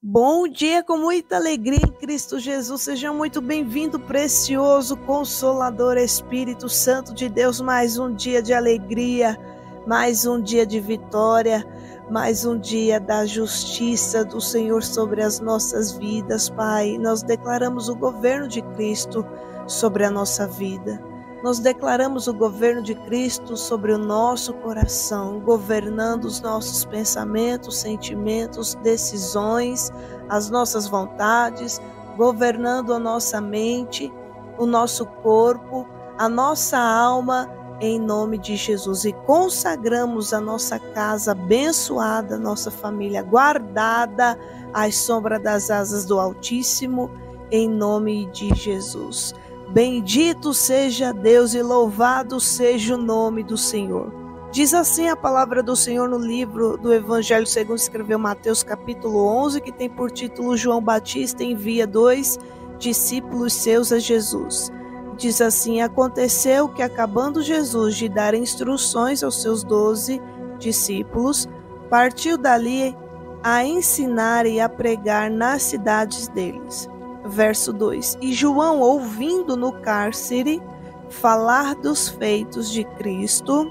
Bom dia com muita alegria em Cristo Jesus. Seja muito bem-vindo, precioso Consolador Espírito Santo de Deus. Mais um dia de alegria, mais um dia de vitória, mais um dia da justiça do Senhor sobre as nossas vidas, Pai. Nós declaramos o governo de Cristo sobre a nossa vida. Nós declaramos o governo de Cristo sobre o nosso coração, governando os nossos pensamentos, sentimentos, decisões, as nossas vontades, governando a nossa mente, o nosso corpo, a nossa alma, em nome de Jesus. E consagramos a nossa casa abençoada, nossa família guardada à sombra das asas do Altíssimo, em nome de Jesus. Bendito seja Deus e louvado seja o nome do Senhor. Diz assim a palavra do Senhor no livro do Evangelho segundo escreveu Mateus capítulo 11, que tem por título João Batista envia 2 discípulos seus a Jesus. Diz assim: aconteceu que acabando Jesus de dar instruções aos seus 12 discípulos, partiu dali a ensinar e a pregar nas cidades deles. Verso 2: E João, ouvindo no cárcere falar dos feitos de Cristo,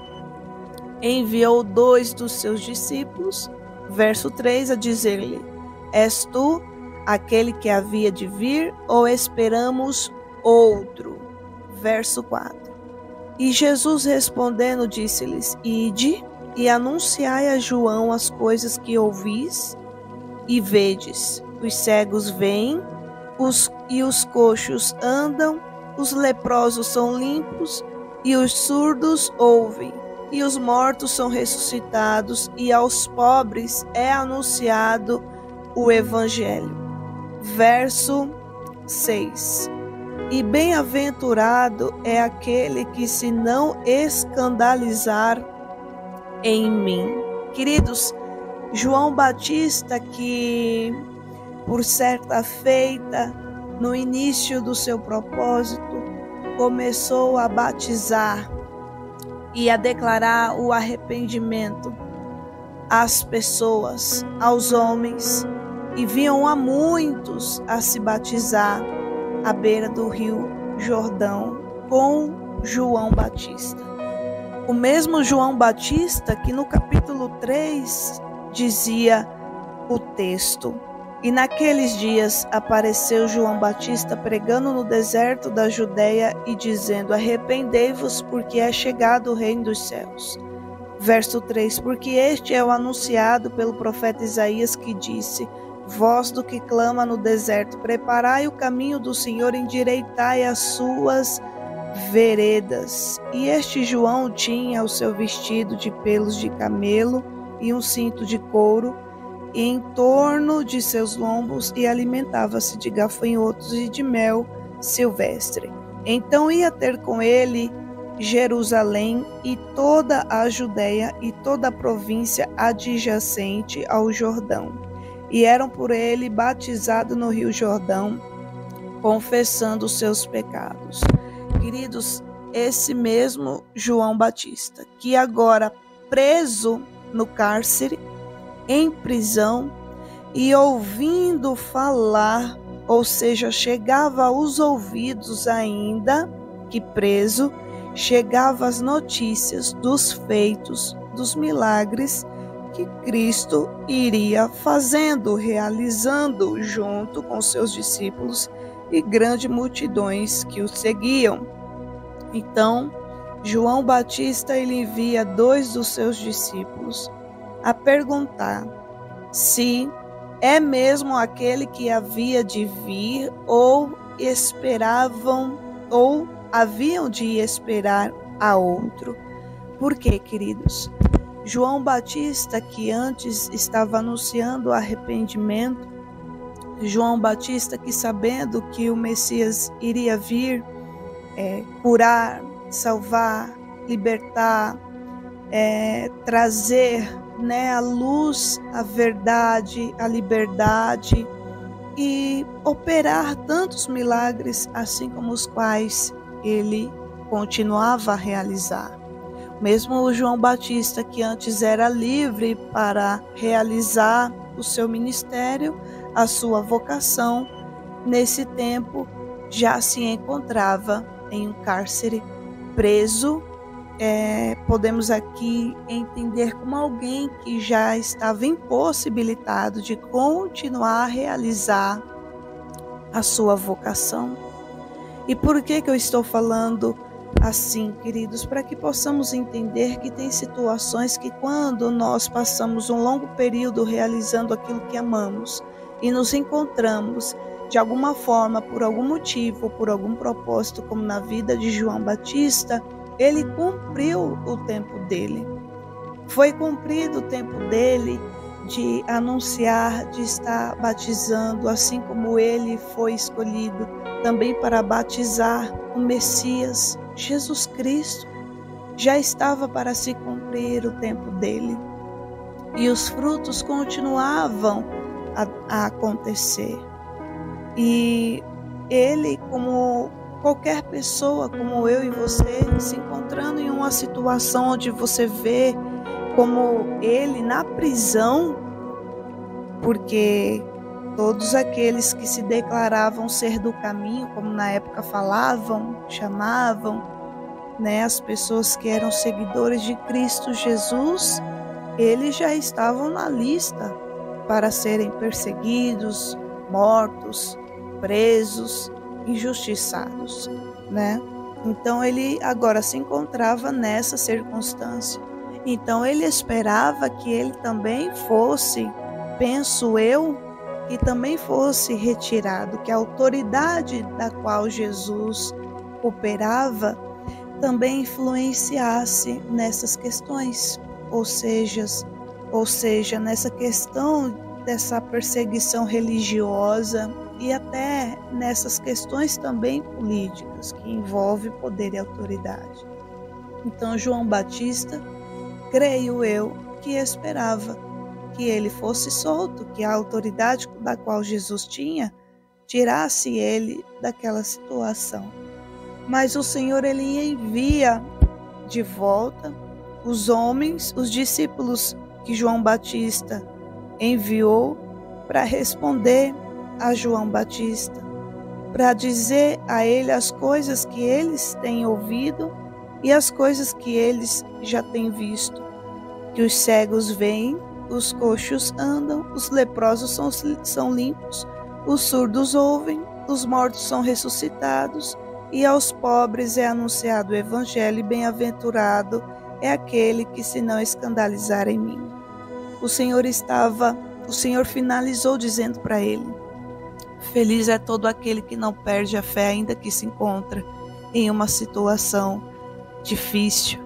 enviou 2 dos seus discípulos, verso 3, a dizer-lhe: És tu aquele que havia de vir, ou esperamos outro? Verso 4. E Jesus respondendo disse-lhes: Ide e anunciai a João as coisas que ouvis e vedes. Os cegos veem, os coxos andam, os leprosos são limpos, e os surdos ouvem, e os mortos são ressuscitados, e aos pobres é anunciado o Evangelho. Verso 6. E bem-aventurado é aquele que se não escandalizar em mim. Queridos, João Batista, que por certa feita, no início do seu propósito, começou a batizar e a declarar o arrependimento às pessoas, aos homens, e viam a muitos a se batizar à beira do rio Jordão com João Batista. O mesmo João Batista que no capítulo 3 dizia o texto: E naqueles dias apareceu João Batista pregando no deserto da Judeia e dizendo: Arrependei-vos, porque é chegado o reino dos céus. Verso 3: Porque este é o anunciado pelo profeta Isaías, que disse: Voz do que clama no deserto, preparai o caminho do Senhor, endireitai as suas veredas. E este João tinha o seu vestido de pelos de camelo e um cinto de couro em torno de seus lombos, e alimentava-se de gafanhotos e de mel silvestre. Então ia ter com ele Jerusalém e toda a Judeia e toda a província adjacente ao Jordão, e eram por ele batizados no rio Jordão, confessando os seus pecados. Queridos, esse mesmo João Batista, que agora preso no cárcere, em prisão, e ouvindo falar, ou seja, chegava aos ouvidos ainda que preso, chegava as notícias dos feitos, dos milagres que Cristo iria fazendo, realizando junto com seus discípulos e grandes multidões que o seguiam. Então, João Batista ele envia 2 dos seus discípulos a perguntar se é mesmo aquele que havia de vir, ou esperavam, ou haviam de esperar a outro. Por quê, queridos? João Batista, que antes estava anunciando o arrependimento, João Batista, que sabendo que o Messias iria vir curar, salvar, libertar, trazer a luz, a verdade, a liberdade, e operar tantos milagres, assim como os quais ele continuava a realizar. Mesmo o João Batista, que antes era livre para realizar o seu ministério, a sua vocação. Nesse tempo, já se encontrava em um cárcere, preso. Podemos aqui entender como alguém que já estava impossibilitado de continuar a realizar a sua vocação. E por que eu estou falando assim, queridos? Para que possamos entender que tem situações que quando nós passamos um longo período realizando aquilo que amamos e nos encontramos de alguma forma, por algum motivo, por algum propósito, como na vida de João Batista, ele cumpriu o tempo dele. Foi cumprido o tempo dele de anunciar, de estar batizando, assim como ele foi escolhido também para batizar o Messias, Jesus Cristo. Já estava para se cumprir o tempo dele. E os frutos continuavam a acontecer. E ele, como qualquer pessoa, como eu e você, se encontrando em uma situação onde você vê como ele na prisão, porque todos aqueles que se declaravam ser do caminho, como na época falavam, chamavam, as pessoas que eram seguidores de Cristo Jesus, eles já estavam na lista para serem perseguidos, mortos, presos, injustiçados, Então ele agora se encontrava nessa circunstância. Então ele esperava que ele também fosse, penso eu, que também fosse retirado, que a autoridade da qual Jesus operava também influenciasse nessas questões, ou seja, nessa questão dessa perseguição religiosa e até nessas questões também políticas que envolvem poder e autoridade. Então João Batista, creio eu, que esperava que ele fosse solto, que a autoridade da qual Jesus tinha tirasse ele daquela situação. Mas o Senhor, ele envia de volta os homens, os discípulos que João Batista enviou para responder a João Batista, para dizer a ele as coisas que eles têm ouvido e as coisas que eles já têm visto, que os cegos veem, os coxos andam, os leprosos são limpos, os surdos ouvem, os mortos são ressuscitados, e aos pobres é anunciado o evangelho, e bem-aventurado é aquele que se não escandalizar em mim. O Senhor finalizou dizendo para ele: feliz é todo aquele que não perde a fé, ainda que se encontre em uma situação difícil.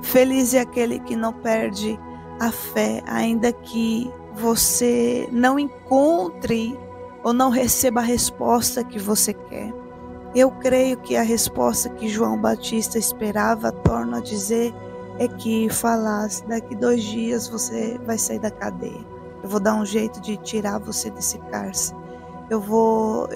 Feliz é aquele que não perde a fé, ainda que você não encontre ou não receba a resposta que você quer. Eu creio que a resposta que João Batista esperava, torno a dizer, é que falasse: daqui 2 dias você vai sair da cadeia. Eu vou dar um jeito de tirar você desse cárcere. Eu vou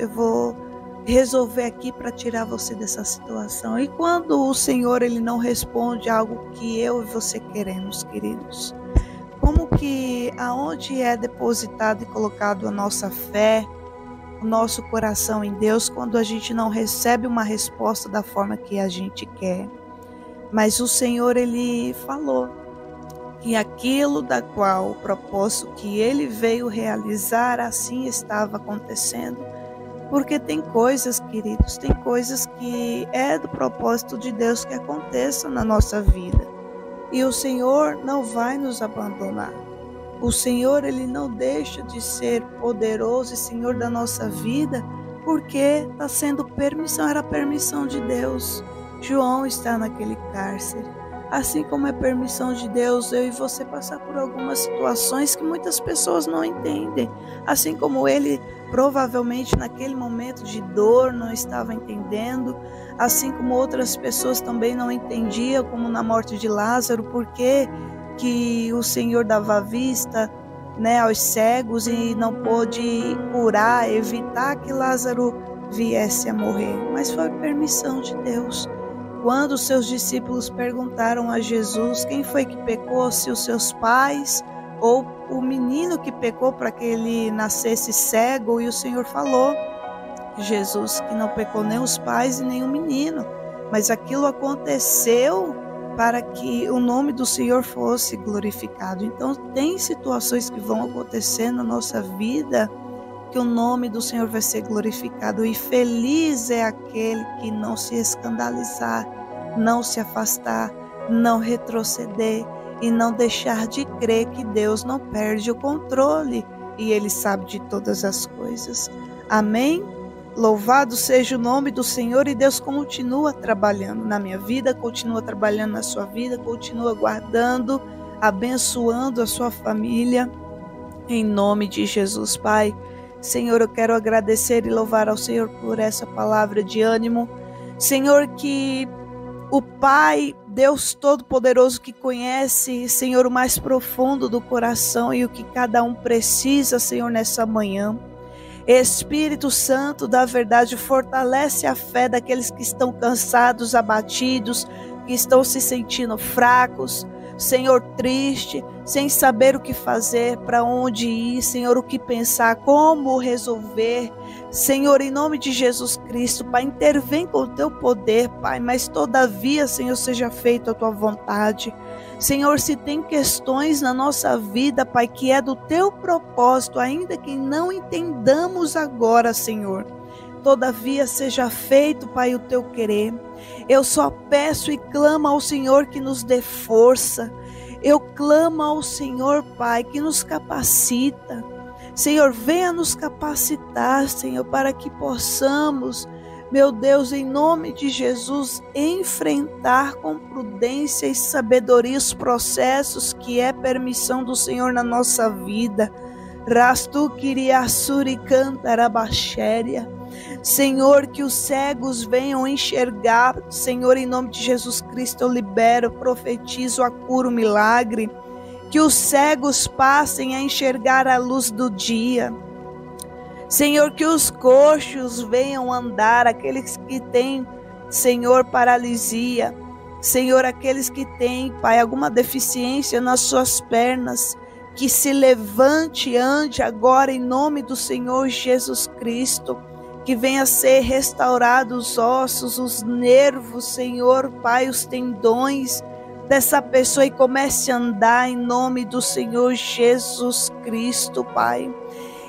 resolver aqui para tirar você dessa situação. E quando o Senhor, ele não responde algo que eu e você queremos, queridos, como que aonde é depositado e colocado a nossa fé, o nosso coração em Deus, quando a gente não recebe uma resposta da forma que a gente quer? Mas o Senhor, ele falou que aquilo da qual o propósito que ele veio realizar, assim estava acontecendo. Porque tem coisas, queridos, tem coisas que é do propósito de Deus que aconteçam na nossa vida. E o Senhor não vai nos abandonar. O Senhor, ele não deixa de ser poderoso e Senhor da nossa vida, porque está sendo permissão, era permissão de Deus. João está naquele cárcere. Assim como é permissão de Deus eu e você passar por algumas situações que muitas pessoas não entendem. Assim como ele provavelmente naquele momento de dor não estava entendendo, assim como outras pessoas também não entendiam, como na morte de Lázaro, porque que o Senhor dava vista, aos cegos e não pôde curar, evitar que Lázaro viesse a morrer. Mas foi permissão de Deus. Quando os seus discípulos perguntaram a Jesus quem foi que pecou, se os seus pais ou o menino que pecou para que ele nascesse cego, e o Senhor falou, Jesus, que não pecou nem os pais e nem o menino, mas aquilo aconteceu para que o nome do Senhor fosse glorificado. Então tem situações que vão acontecer na nossa vida que o nome do Senhor vai ser glorificado, e feliz é aquele que não se escandalizar, não se afastar, não retroceder e não deixar de crer que Deus não perde o controle e Ele sabe de todas as coisas. Amém? Louvado seja o nome do Senhor, e Deus continua trabalhando na minha vida, continua trabalhando na sua vida, continua guardando, abençoando a sua família, em nome de Jesus. Pai, Senhor, eu quero agradecer e louvar ao Senhor por essa palavra de ânimo. Senhor, que o Pai, Deus Todo-Poderoso, que conhece, Senhor, o mais profundo do coração e o que cada um precisa, Senhor, nessa manhã. Espírito Santo da verdade, fortalece a fé daqueles que estão cansados, abatidos, que estão se sentindo fracos, Senhor, triste, sem saber o que fazer, para onde ir, Senhor, o que pensar, como resolver. Senhor, em nome de Jesus Cristo, Pai, intervém com o teu poder, Pai, mas todavia, Senhor, seja feita a tua vontade. Senhor, se tem questões na nossa vida, Pai, que é do teu propósito, ainda que não entendamos agora, Senhor, todavia seja feito, Pai, o teu querer. Eu só peço e clamo ao Senhor que nos dê força. Eu clamo ao Senhor, Pai, que nos capacita. Senhor, venha nos capacitar, Senhor, para que possamos, meu Deus, em nome de Jesus, enfrentar com prudência e sabedoria os processos que é permissão do Senhor na nossa vida. Rastu kiriasuri cantarabachéria. Senhor, que os cegos venham enxergar. Senhor, em nome de Jesus Cristo, eu libero, profetizo a cura, o milagre. Que os cegos passem a enxergar a luz do dia. Senhor, que os coxos venham andar, aqueles que têm, Senhor, paralisia. Senhor, aqueles que têm, Pai, alguma deficiência nas suas pernas, que se levante e ande agora em nome do Senhor Jesus Cristo. Que venha ser restaurados os ossos, os nervos, Senhor, Pai, os tendões dessa pessoa, e comece a andar em nome do Senhor Jesus Cristo, Pai.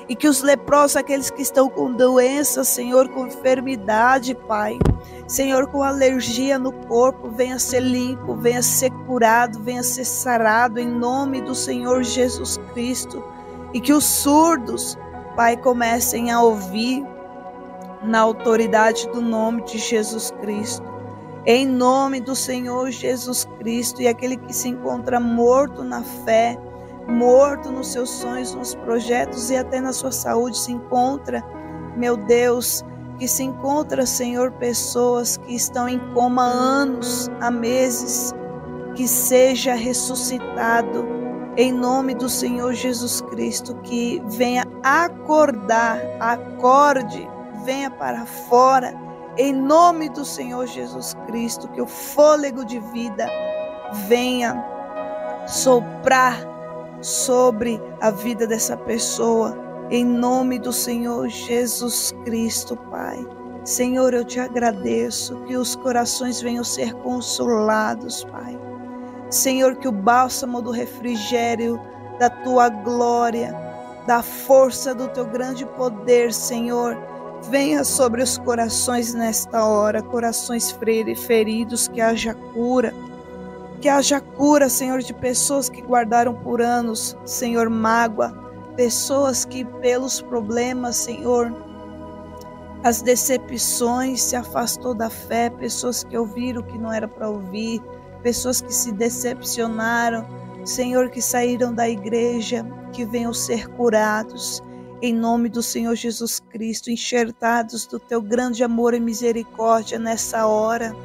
E que os leprosos, aqueles que estão com doença, Senhor, com enfermidade, Pai, Senhor, com alergia no corpo, venha ser limpo, venha ser curado, venha ser sarado em nome do Senhor Jesus Cristo. E que os surdos, Pai, comecem a ouvir na autoridade do nome de Jesus Cristo, em nome do Senhor Jesus Cristo. E aquele que se encontra morto na fé, morto nos seus sonhos, nos projetos e até na sua saúde, se encontra, meu Deus, que se encontra, Senhor, pessoas que estão em coma há anos, há meses, que seja ressuscitado em nome do Senhor Jesus Cristo, que venha acordar, acorde, venha para fora, em nome do Senhor Jesus Cristo, que o fôlego de vida venha soprar sobre a vida dessa pessoa, em nome do Senhor Jesus Cristo, Pai. Senhor, eu te agradeço, que os corações venham ser consolados, Pai. Senhor, que o bálsamo do refrigério da tua glória, da força do teu grande poder, Senhor, venha sobre os corações nesta hora, corações feridos, que haja cura. Que haja cura, Senhor, de pessoas que guardaram por anos, Senhor, mágoa. Pessoas que pelos problemas, Senhor, as decepções, se afastou da fé. Pessoas que ouviram o que não era para ouvir. Pessoas que se decepcionaram, Senhor, que saíram da igreja, que venham ser curados. Em nome do Senhor Jesus Cristo, enxertados do teu grande amor e misericórdia nessa hora.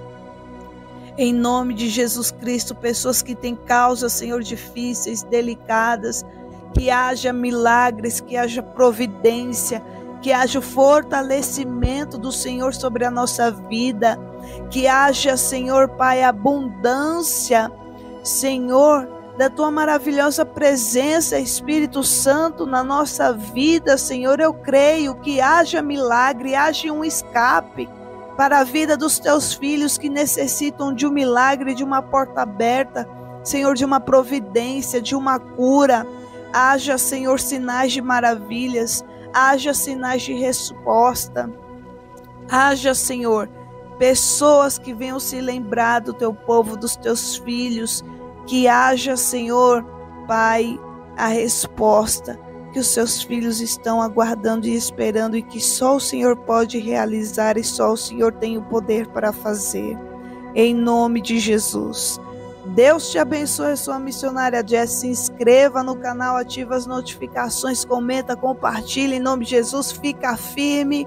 Em nome de Jesus Cristo, pessoas que têm causas, Senhor, difíceis, delicadas, que haja milagres, que haja providência, que haja o fortalecimento do Senhor sobre a nossa vida, que haja, Senhor, Pai, abundância, Senhor, da tua maravilhosa presença, Espírito Santo, na nossa vida, Senhor. Eu creio que haja milagre, haja um escape para a vida dos teus filhos que necessitam de um milagre, de uma porta aberta, Senhor, de uma providência, de uma cura. Haja, Senhor, sinais de maravilhas, haja sinais de resposta. Haja, Senhor, pessoas que venham se lembrar do teu povo, dos teus filhos. Que haja, Senhor, Pai, a resposta que os seus filhos estão aguardando e esperando e que só o Senhor pode realizar e só o Senhor tem o poder para fazer. Em nome de Jesus. Deus te abençoe, sua missionária Jess. Se inscreva no canal, ativa as notificações, comenta, compartilha. Em nome de Jesus, fica firme.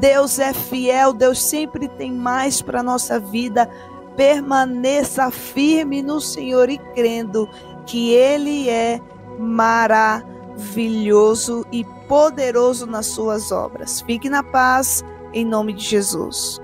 Deus é fiel, Deus sempre tem mais para a nossa vida. Permaneça firme no Senhor e crendo que Ele é maravilhoso e poderoso nas suas obras. Fique na paz, em nome de Jesus.